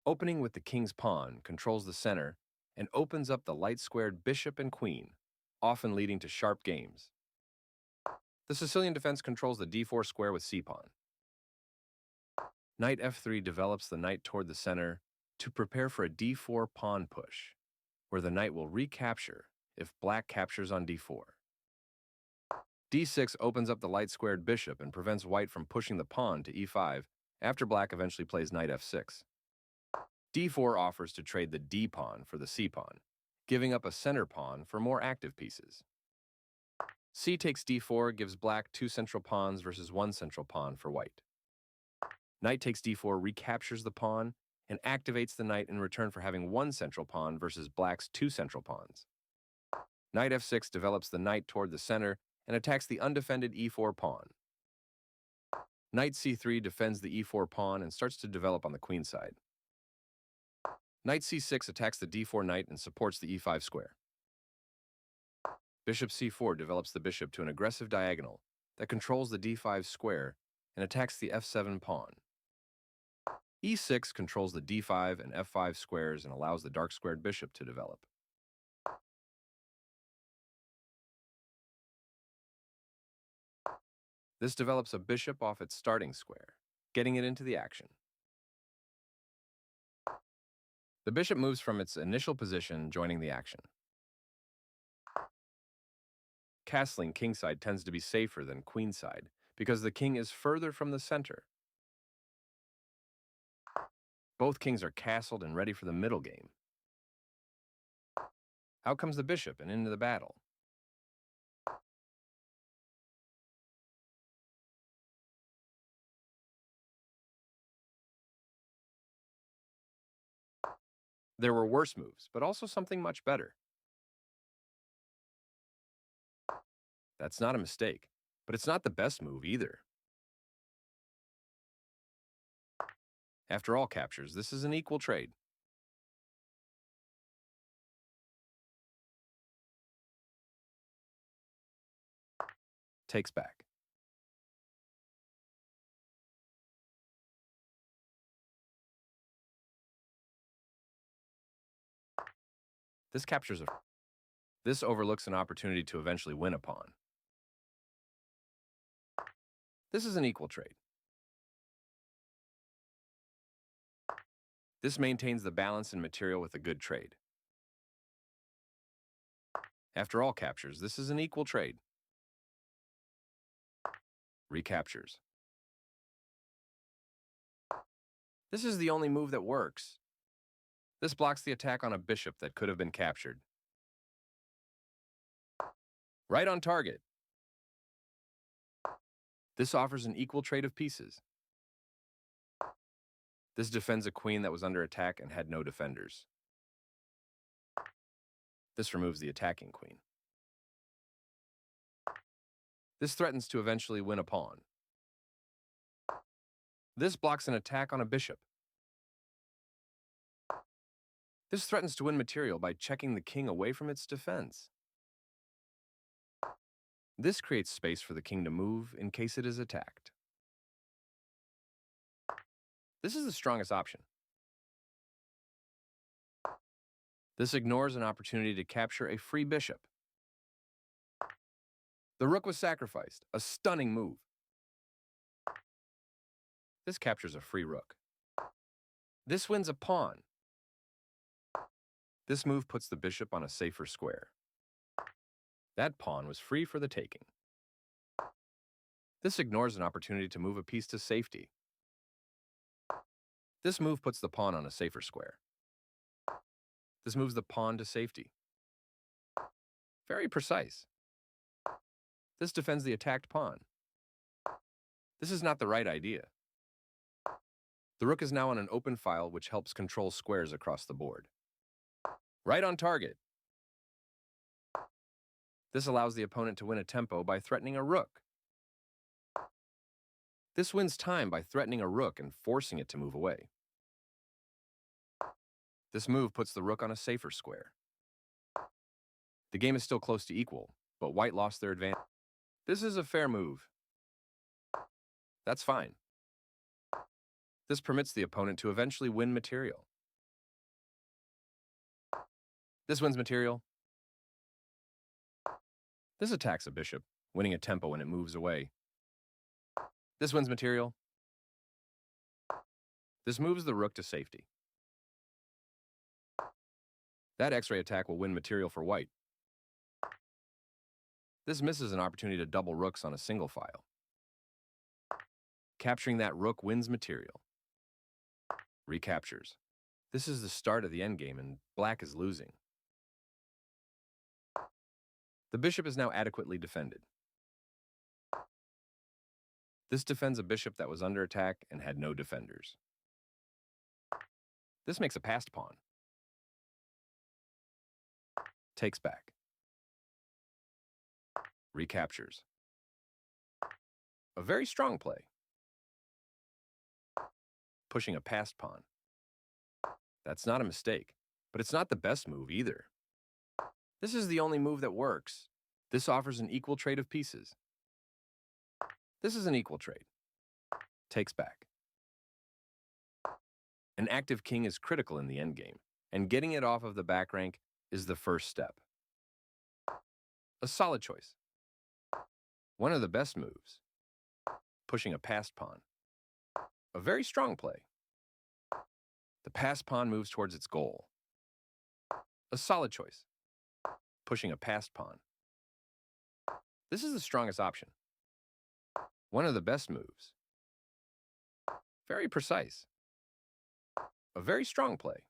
Opening with the king's pawn controls the center and opens up the light-squared bishop and queen, often leading to sharp games. The Sicilian defense controls the d4 square with c-pawn. Knight f3 develops the knight toward the center to prepare for a d4 pawn push, where the knight will recapture if black captures on d4. d6 opens up the light-squared bishop and prevents white from pushing the pawn to e5 after black eventually plays knight f6. d4 offers to trade the d-pawn for the c-pawn, giving up a center pawn for more active pieces. C takes d4 gives black 2 central pawns versus 1 central pawn for white. Knight takes d4 recaptures the pawn and activates the knight in return for having 1 central pawn versus black's 2 central pawns. Knight f6 develops the knight toward the center and attacks the undefended e4 pawn. Knight c3 defends the e4 pawn and starts to develop on the queen side. Knight c6 attacks the d4 knight and supports the e5 square. Bishop c4 develops the bishop to an aggressive diagonal that controls the d5 square and attacks the f7 pawn. e6 controls the d5 and f5 squares and allows the dark-squared bishop to develop. This develops a bishop off its starting square, getting it into the action. The bishop moves from its initial position, joining the action. Castling kingside tends to be safer than queenside because the king is further from the center. Both kings are castled and ready for the middle game. Out comes the bishop and into the battle. There were worse moves, but also something much better. That's not a mistake, but it's not the best move either. After all captures, this is an equal trade. Takes back. This captures a... This overlooks an opportunity to eventually win a pawn. This is an equal trade. This maintains the balance in material with a good trade. After all captures, this is an equal trade. Recaptures. This is the only move that works. This blocks the attack on a bishop that could have been captured. Right on target. This offers an equal trade of pieces. This defends a queen that was under attack and had no defenders. This removes the attacking queen. This threatens to eventually win a pawn. This blocks an attack on a bishop. This threatens to win material by checking the king away from its defense. This creates space for the king to move in case it is attacked. This is the strongest option. This ignores an opportunity to capture a free bishop. The rook was sacrificed, a stunning move. This captures a free rook. This wins a pawn. This move puts the bishop on a safer square. That pawn was free for the taking. This ignores an opportunity to move a piece to safety. This move puts the pawn on a safer square. This moves the pawn to safety. Very precise. This defends the attacked pawn. This is not the right idea. The rook is now on an open file, which helps control squares across the board. Right on target. This allows the opponent to win a tempo by threatening a rook. This wins time by threatening a rook and forcing it to move away. This move puts the rook on a safer square. The game is still close to equal, but white lost their advantage. This is a fair move. That's fine. This permits the opponent to eventually win material. This wins material. This attacks a bishop, winning a tempo when it moves away. This wins material. This moves the rook to safety. That X-ray attack will win material for white. This misses an opportunity to double rooks on a single file. Capturing that rook wins material. Recaptures. This is the start of the endgame, and black is losing. The bishop is now adequately defended. This defends a bishop that was under attack and had no defenders. This makes a passed pawn. Takes back. Recaptures. A very strong play. Pushing a passed pawn. That's not a mistake, but it's not the best move either. This is the only move that works. This offers an equal trade of pieces. This is an equal trade. Takes back. An active king is critical in the endgame, and getting it off of the back rank is the first step. A solid choice. One of the best moves. Pushing a passed pawn. A very strong play. The passed pawn moves towards its goal. A solid choice. Pushing a passed pawn. This is the strongest option. One of the best moves. Very precise. A very strong play.